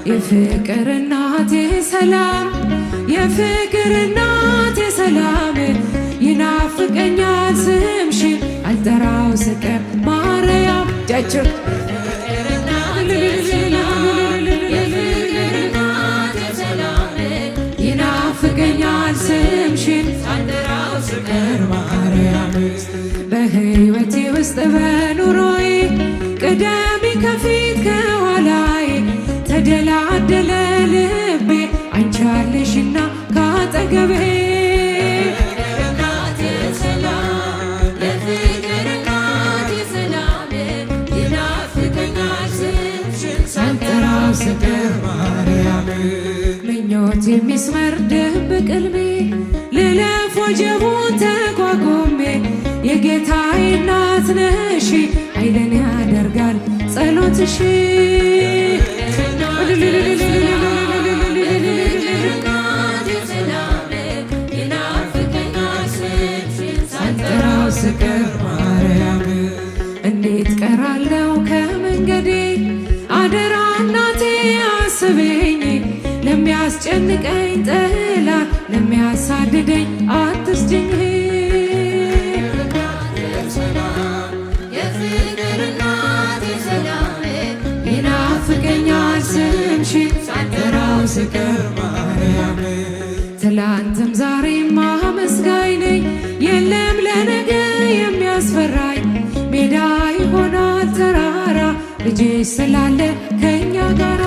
የፍቅር እናቴ ሰላም የፍቅር እናቴ ሰላም ይናፍቀኛል ስምሽን አልጠራው ስቀር ማርያም ጃችን ይናፍቀኛል ስምሽን አልጠራው ስቀር ማርያም በሕይወቴ ውስጥ በኑሮዬ ቅደሚ ከፊት ከኋላዬ ተደላደለ ልቤ አንቺ አለሽና ካጠገቤ ስቀር ማርያም ምኞት የሚስመር ድብቅ ሕልሜ ልለፍ ወጀቡን ተቋቁሜ የጌታዬ እናት ነሽ ኃይልን ያደርጋል ጸሎትሽ ሳልጠራው ስቀር ማርያም እንዴት ቀራለው ከመንገዴ አደራ እናቴ አስበኝ ለሚያስጨንቀኝ ጠላት ለሚያሳድደኝ አትስጭኝ የፍቅር እናቴ ሰላም ይናፍቀኛል ስምሽን ሳልጠራው ስቀር ማርያም ትላንትም ዛሬም አመስጋኝ ነኝ የለም ለነገ የሚያስፈራኝ ሜዳ ይሆናል ተራራ ልጅ ስላለ ከኛ ጋራ